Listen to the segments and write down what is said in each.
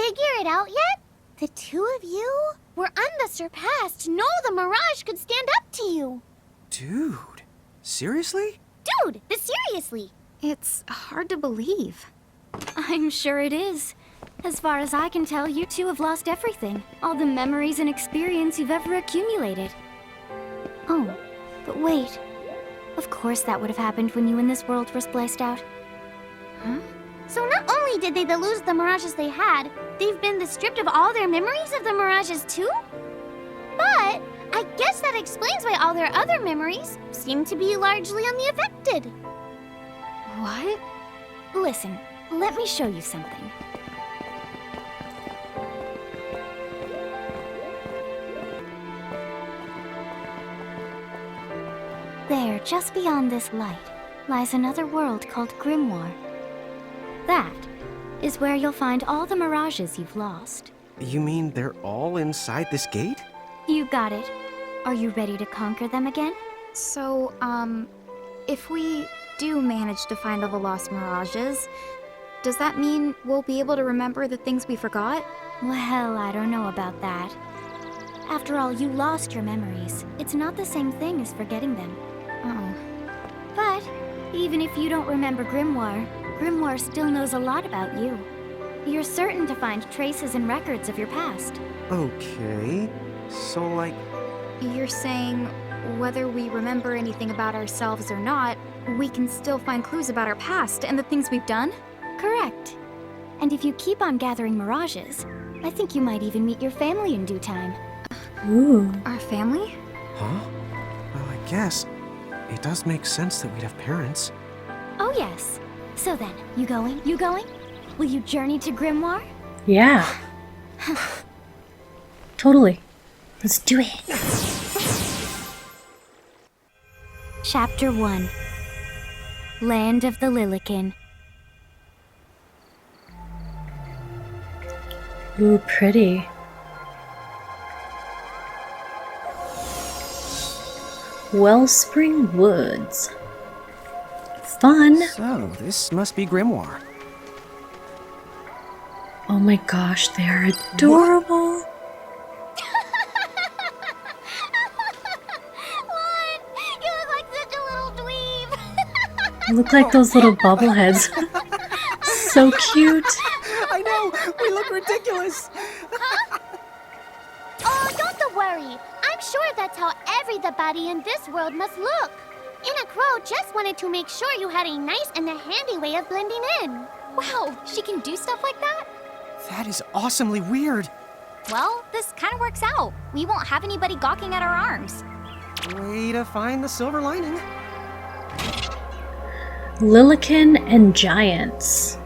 figure it out yet? The two of you were unsurpassed. No, the Mirage could stand up to you. Dude, seriously? Dude, but seriously. It's hard to believe. I'm sure it is. As far as I can tell, you two have lost everything. All the memories and experience you've ever accumulated. Oh, but wait. Of course that would have happened when you and this world were spliced out. Huh? So not only did they lose the Mirages they had, they've been stripped of all their memories of the Mirages too? But I guess that explains why all their other memories seem to be largely unaffected. What? Listen, let me show you something. There, just beyond this light, lies another world called Grimoire. That is where you'll find all the mirages you've lost. You mean they're all inside this gate? You got it. Are you ready to conquer them again? So, if we do manage to find all the lost mirages, does that mean we'll be able to remember the things we forgot? Well, I don't know about that. After all, you lost your memories. It's not the same thing as forgetting them. Oh. But even if you don't remember Grimoire, Grimoire still knows a lot about you. You're certain to find traces and records of your past. Okay, so like... You're saying whether we remember anything about ourselves or not, we can still find clues about our past and the things we've done? Correct. And if you keep on gathering mirages, I think you might even meet your family in due time. Ooh. Our family? Huh? Well, I guess it does make sense that we'd have parents. Oh yes. So then, you going? You going? Will you journey to Grimoire? Yeah. Totally. Let's do it. Chapter 1. Land of the Lilikin. Ooh, pretty. Wellspring Woods. Fun. So, this must be Grimoire. Oh my gosh, they are adorable. What? You look like such a little dweeb. Look like those little bobbleheads. So cute. I know! We look ridiculous! Oh, don't worry. I'm sure that's how everybody in this world must look. Ina Crow just wanted to make sure you had a nice and a handy way of blending in. Wow, she can do stuff like that? That is awesomely weird. Well, this kind of works out. We won't have anybody gawking at our arms. Way to find the silver lining. Lilikin and Giants.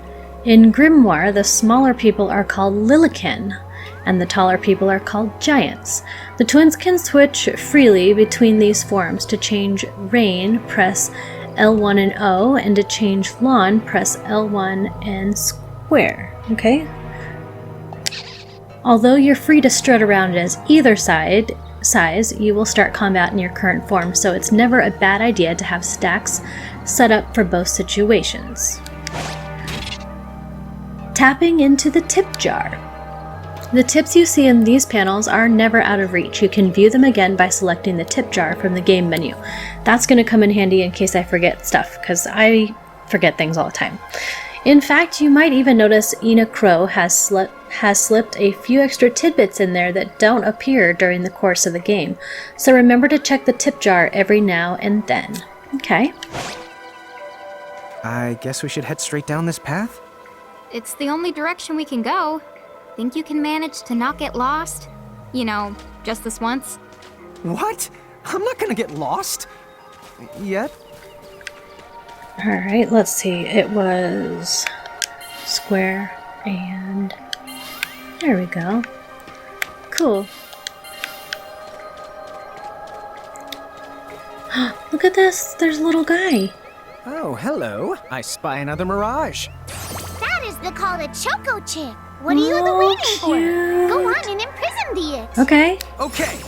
In Grimoire, the smaller people are called Lilikin, and the taller people are called Giants. The twins can switch freely between these forms. To change Rain, press L1 and O, and to change Lawn, press L1 and square. Okay? Although you're free to strut around as either size, you will start combat in your current form, so it's never a bad idea to have stacks set up for both situations. Tapping into the tip jar. The tips you see in these panels are never out of reach. You can view them again by selecting the tip jar from the game menu. That's going to come in handy in case I forget stuff, because I forget things all the time. In fact, you might even notice Ina Crow has slipped a few extra tidbits in there that don't appear during the course of the game. So remember to check the tip jar every now and then. Okay. I guess we should head straight down this path? It's the only direction we can go. Think you can manage to not get lost? You know, just this once? What? I'm not gonna get lost. Yet? Alright, let's see. It was square and... there we go. Cool. Look at this! There's a little guy! Oh, hello. I spy another mirage. That is called a Choco Chip. What are you waiting for? Go on and imprison the it. Okay. Okay.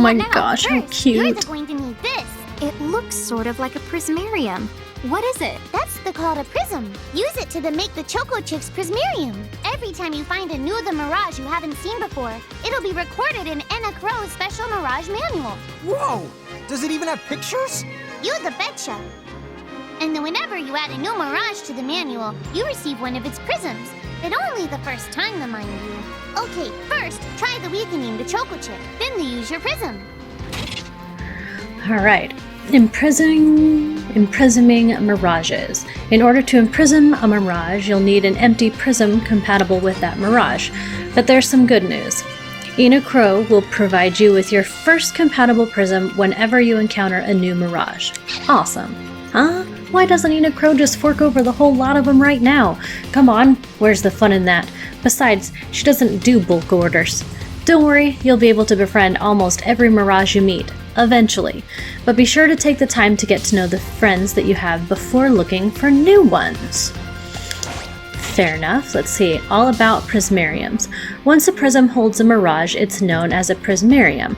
my Now, gosh, how first, You're cute. going to need this. It looks sort of like a prismarium. What is it? That's called a prism. Use it to make the Choco Chicks Prismarium. Every time you find a new The Mirage you haven't seen before, it'll be recorded in Anna Crow's special Mirage manual. Whoa! Does it even have pictures? You the betcha. And then whenever you add a new Mirage to the manual, you receive one of its prisms. But only the first time, mind you. Okay, first, try the weakening the Choco Chick. Then use your prism. Alright. Imprisoming mirages. In order to imprison a mirage, you'll need an empty prism compatible with that mirage. But there's some good news. Ina Crow will provide you with your first compatible prism whenever you encounter a new mirage. Awesome. Huh? Why doesn't Ina Crow just fork over the whole lot of them right now? Come on, where's the fun in that? Besides, she doesn't do bulk orders. Don't worry, you'll be able to befriend almost every mirage you meet. Eventually, but be sure to take the time to get to know the friends that you have before looking for new ones. Fair enough. Let's see. All about prismariums. Once a prism holds a mirage, it's known as a prismarium.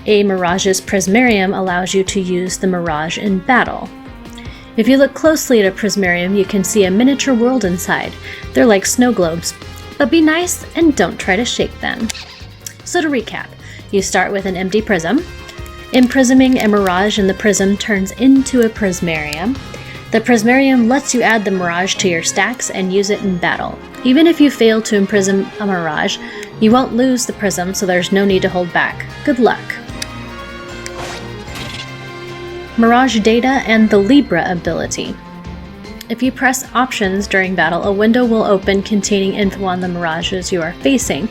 A mirage's prismarium allows you to use the mirage in battle. If you look closely at a prismarium, you can see a miniature world inside. They're like snow globes, but be nice and don't try to shake them. So to recap, you start with an empty prism. Imprisoming a mirage in the prism turns into a prismarium. The prismarium lets you add the mirage to your stacks and use it in battle. Even if you fail to imprison a mirage, you won't lose the prism, so there's no need to hold back. Good luck. Mirage Data and the Libra ability. If you press options during battle, a window will open containing info on the mirages you are facing.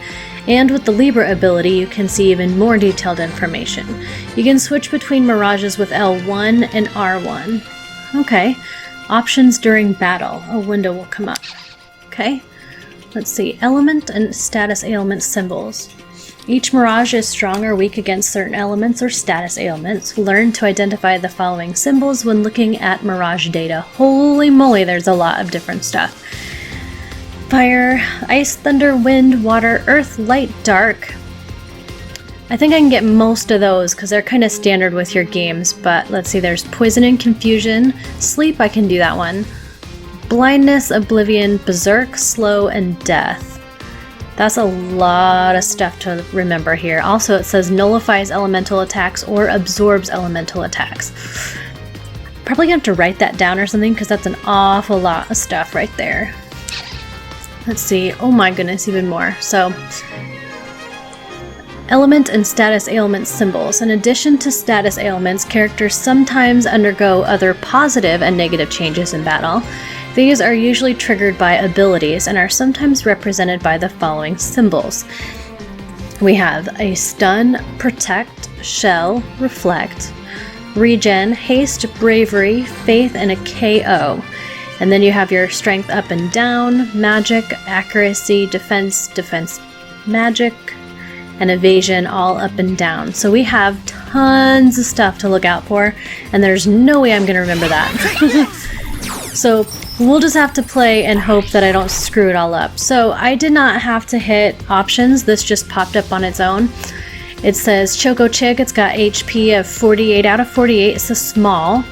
And with the Libra ability, you can see even more detailed information. You can switch between mirages with L1 and R1. Okay. Options during battle. A window will come up. Okay. Let's see. Element and status ailment symbols. Each mirage is strong or weak against certain elements or status ailments. Learn to identify the following symbols when looking at mirage data. Holy moly, there's a lot of different stuff. Fire, ice, thunder, wind, water, earth, light, dark. I think I can get most of those because they're kind of standard with your games, but let's see, there's poison and confusion. Sleep, I can do that one. Blindness, oblivion, berserk, slow, and death. That's a lot of stuff to remember here. Also, it says nullifies elemental attacks or absorbs elemental attacks. Probably gonna have to write that down or something because that's an awful lot of stuff right there. Let's see. Oh my goodness, even more. So, element and status ailment symbols. In addition to status ailments, characters sometimes undergo other positive and negative changes in battle. These are usually triggered by abilities and are sometimes represented by the following symbols. We have a stun, protect, shell, reflect, regen, haste, bravery, faith, and a KO. And then you have your strength up and down, magic, accuracy, defense, magic, and evasion all up and down. So we have tons of stuff to look out for, and there's no way I'm going to remember that. So we'll just have to play and hope that I don't screw it all up. So I did not have to hit options. This just popped up on its own. It says Choco Chick. It's got HP of 48 out of 48. It's a small.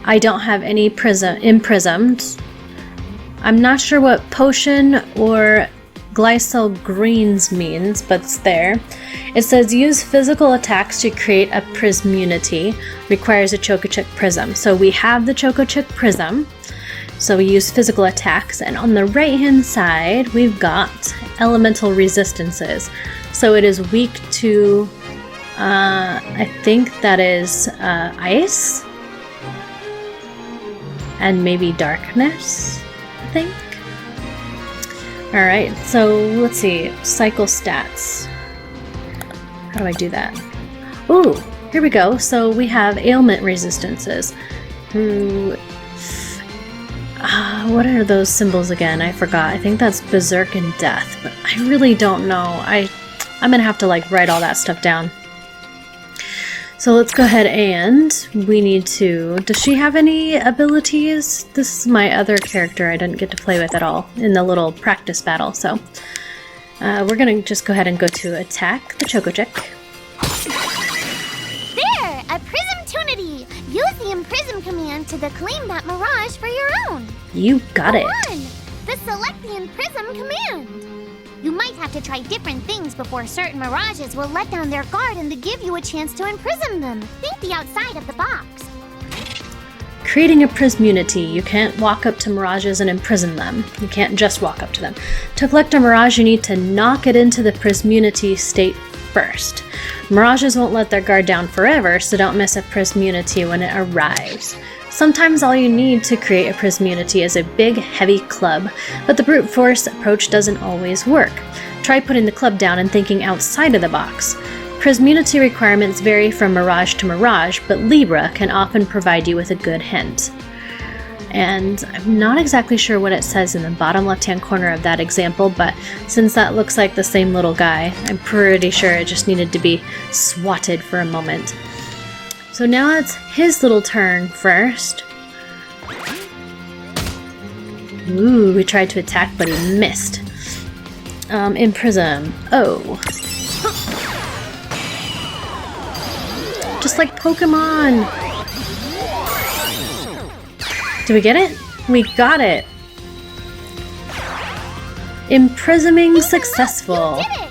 I don't have any imprisoned. I'm not sure what potion or glycol greens means, but it's there. It says use physical attacks to create a prismunity. Requires a Choco Chick prism. So we have the Choco Chick prism. So we use physical attacks. And on the right hand side, we've got elemental resistances. So it is weak to, I think that is ice. And maybe darkness, I think. Alright, so let's see. Cycle stats. How do I do that? Ooh, here we go. So we have ailment resistances. What are those symbols again? I forgot. I think that's berserk and death, but I really don't know. I'm gonna have to write all that stuff down. So let's go ahead and we need to... Does she have any abilities? This is my other character I didn't get to play with at all in the little practice battle. So we're going to just go ahead and go to attack the Choco Chick. Imprism command to the claim that mirage for your own. You got it. One, the Select the Imprism command. You might have to try different things before certain mirages will let down their guard and to give you a chance to imprison them. Think the outside of the box. Creating a Prismunity. You can't walk up to mirages and imprison them. You can't just walk up to them. To collect a mirage, you need to knock it into the Prismunity state first. Mirages won't let their guard down forever, so don't miss a Prismunity when it arrives. Sometimes all you need to create a Prismunity is a big, heavy club, but the brute force approach doesn't always work. Try putting the club down and thinking outside of the box. Prismunity requirements vary from mirage to mirage, but Libra can often provide you with a good hint. And I'm not exactly sure what it says in the bottom left-hand corner of that example, but since that looks like the same little guy, I'm pretty sure it just needed to be swatted for a moment. So now it's his little turn first. Ooh, we tried to attack, but he missed. Imprison. Oh. Just like Pokemon! Did we get it? We got it! Imprisonment successful! You did it!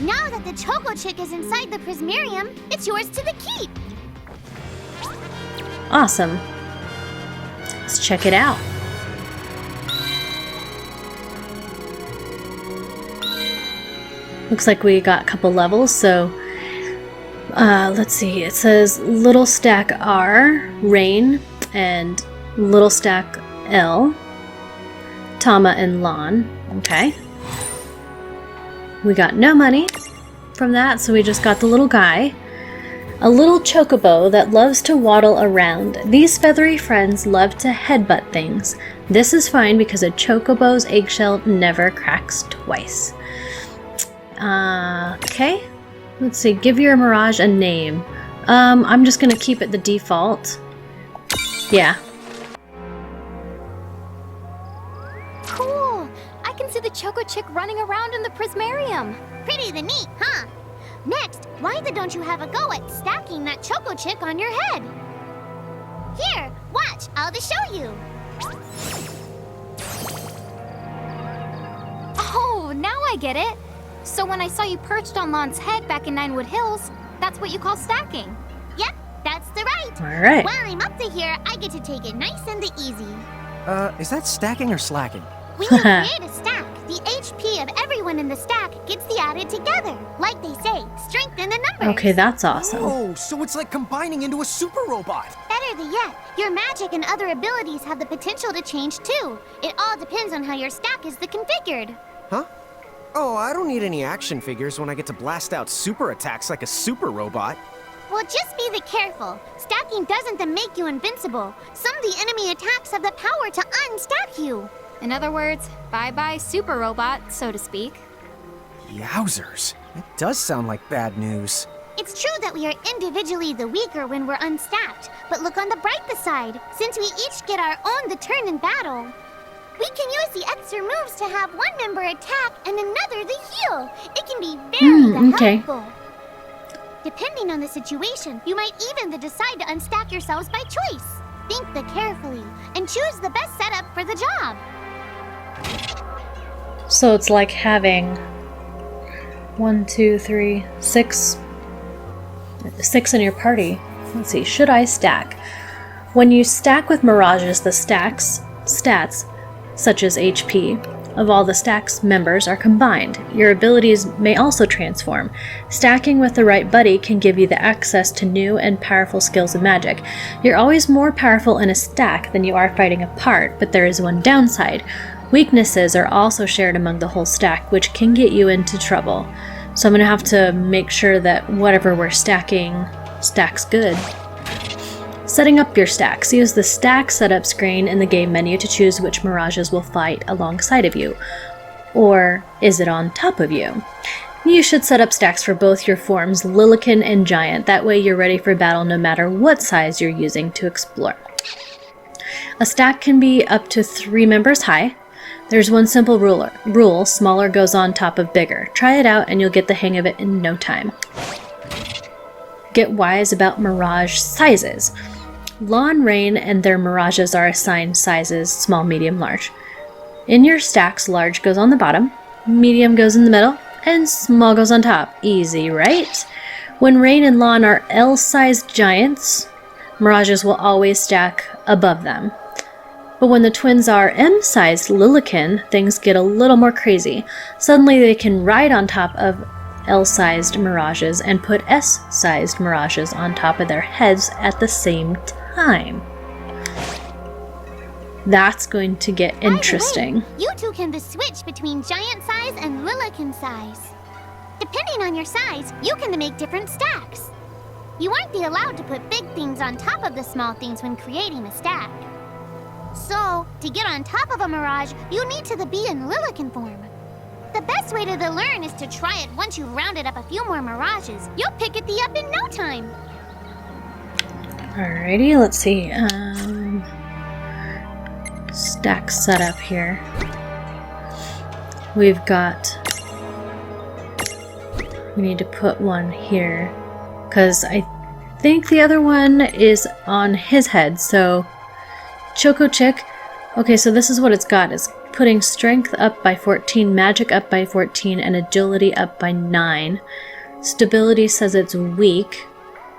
Now that the Choco Chick is inside the Prismarium, it's yours to the keep! Awesome. Let's check it out. Looks like we got a couple levels, so let's see. It says Little Stack R, Rain, and Little Stack L, Tama and Lon. Okay. We got no money from that, so we just got the little guy. A little chocobo that loves to waddle around. These feathery friends love to headbutt things. This is fine because a chocobo's eggshell never cracks twice. Okay. Let's see. Give your mirage a name. I'm just gonna keep it the default. Yeah. Cool! I can see the Choco Chick running around in the Prismarium. Pretty the neat, huh? Next, why don't you have a go at stacking that Choco Chick on your head? Here, watch, I'll just show you. Oh, now I get it. So when I saw you perched on Lon's head back in Ninewood Hills, that's what you call stacking. Yep, that's the right. Alright. While I'm up to here, I get to take it nice and easy. Is that stacking or slacking? When you create a stack, the HP of everyone in the stack gets the added together. Like they say, strength in the numbers. Okay, that's awesome. Oh, so it's like combining into a super robot. Better than yet, your magic and other abilities have the potential to change too. It all depends on how your stack is configured. Huh? Oh, I don't need any action figures when I get to blast out super attacks like a super robot. Well, just be careful. Stacking doesn't make you invincible. Some of the enemy attacks have the power to unstack you. In other words, bye-bye super robot, so to speak. Yowzers. It does sound like bad news. It's true that we are individually the weaker when we're unstacked, but look on the brighter side. Since we each get our own turn in battle, we can use the extra moves to have one member attack and another to heal. It can be very okay. helpful. Depending on the situation, you might even decide to unstack yourselves by choice. Think carefully and choose the best setup for the job. So it's like having 1, 2, 3, 6 in your party. Let's see, should I stack? When you stack with mirages, the stats, such as HP, of all the stack's members are combined. Your abilities may also transform. Stacking with the right buddy can give you the access to new and powerful skills and magic. You're always more powerful in a stack than you are fighting apart, but there is one downside. Weaknesses are also shared among the whole stack, which can get you into trouble. So I'm going to have to make sure that whatever we're stacking stacks good. Setting up your stacks. Use the stack setup screen in the game menu to choose which mirages will fight alongside of you. Or is it on top of you? You should set up stacks for both your forms, Lilikin and Giant. That way you're ready for battle no matter what size you're using to explore. A stack can be up to 3 members high. There's one simple rule, smaller goes on top of bigger. Try it out and you'll get the hang of it in no time. Get wise about mirage sizes. Lawn, Rain, and their mirages are assigned sizes small, medium, large. In your stacks, large goes on the bottom, medium goes in the middle, and small goes on top. Easy, right? When Rain and Lawn are L-sized giants, mirages will always stack above them. But when the twins are M-sized Lilikin, things get a little more crazy. Suddenly they can ride on top of L-sized mirages and put S-sized mirages on top of their heads at the same time. That's going to get interesting. By the way, you two can switch between giant size and Lilikin size. Depending on your size, you can make different stacks. You aren't allowed to put big things on top of the small things when creating a stack. So, to get on top of a mirage, you need to be in Lilikin form. The best way to learn is to try it once you've rounded up a few more mirages. You'll pick it up in no time. Alrighty, let's see. Stack setup here. We've got... We need to put one here, because I think the other one is on his head, so... Choco Chick. Okay, so this is what it's got. It's putting strength up by 14, magic up by 14, and agility up by 9. Stability says it's weak,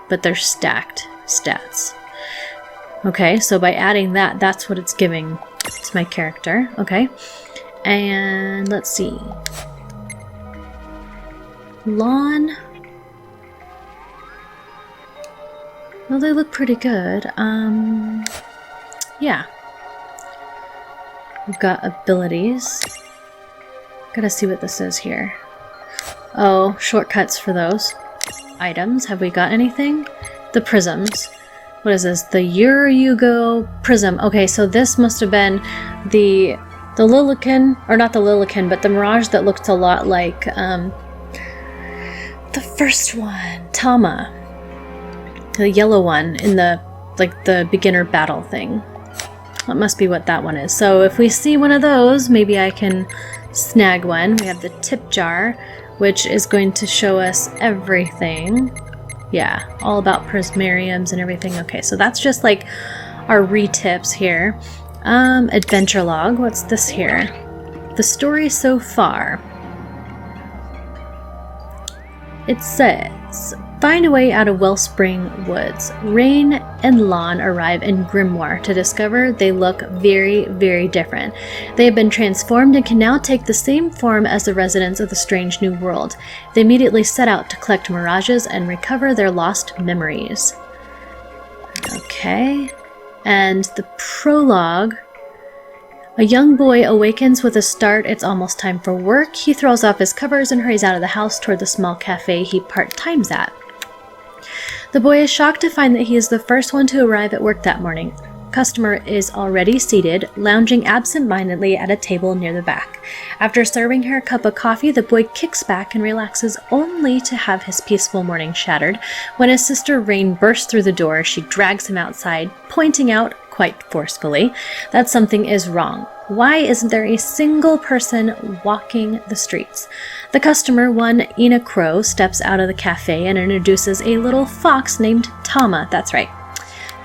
but they're stacked stats. Okay, so by adding that, that's what it's giving to my character. Okay, and let's see. Lawn. Well, they look pretty good. Yeah. We've got abilities. Gotta see what this is here. Oh, shortcuts for those. Items. Have we got anything? The prisms. What is this? The Yugo prism. Okay, so this must have been the Lilikin, or not the Lilikin, but the mirage that looked a lot like the first one, Tama. The yellow one in the beginner battle thing. That must be what that one is. So if we see one of those, maybe I can snag one. We have the tip jar, which is going to show us everything. Yeah, all about prismariums and everything. Okay, so that's just like our re-tips here. Adventure log. What's this here? The story so far. It says, find a way out of Wellspring Woods. Rain and Lawn arrive in Grimoire to discover they look very, very different. They have been transformed and can now take the same form as the residents of the strange new world. They immediately set out to collect mirages and recover their lost memories. Okay, and the prologue. A young boy awakens with a start. It's almost time for work. He throws off his covers and hurries out of the house toward the small cafe he part-times at. The boy is shocked to find that he is the first one to arrive at work that morning. Customer is already seated, lounging absent-mindedly at a table near the back. After serving her a cup of coffee, the boy kicks back and relaxes only to have his peaceful morning shattered. When his sister Rain bursts through the door, she drags him outside, pointing out, quite forcefully, that something is wrong. Why isn't there a single person walking the streets? The customer, one Ina Crow, steps out of the cafe and introduces a little fox named Tama. That's right.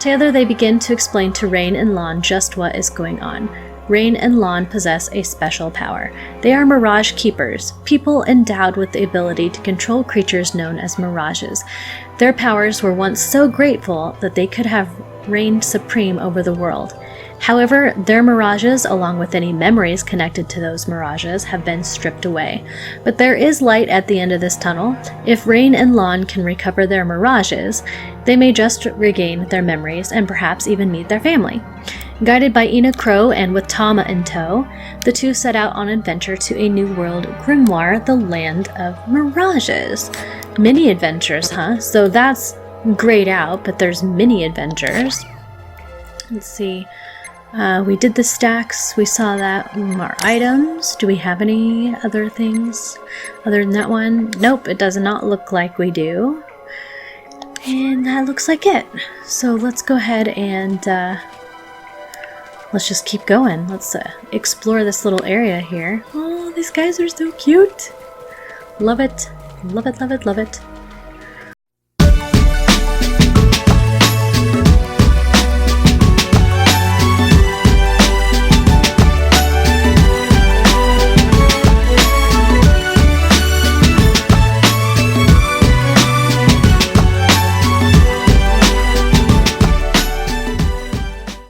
Together they begin to explain to Rain and Lawn just what is going on. Rain and Lawn possess a special power. They are mirage keepers, people endowed with the ability to control creatures known as mirages. Their powers were once so grateful that they could have reigned supreme over the world. However, their mirages, along with any memories connected to those mirages, have been stripped away. But there is light at the end of this tunnel. If Rain and Lawn can recover their mirages, they may just regain their memories and perhaps even meet their family. Guided by Ina Crow and with Tama in tow, the two set out on adventure to a new world, Grimoire, the land of mirages. Mini adventures, huh? So that's grayed out, but there's mini adventures. Let's see. We did the stacks. We saw that. Our items. Do we have any other things other than that one? Nope, it does not look like we do. And that looks like it. So let's go ahead and let's just keep going. Let's explore this little area here. Oh, these guys are so cute. Love it. Love it, love it, love it.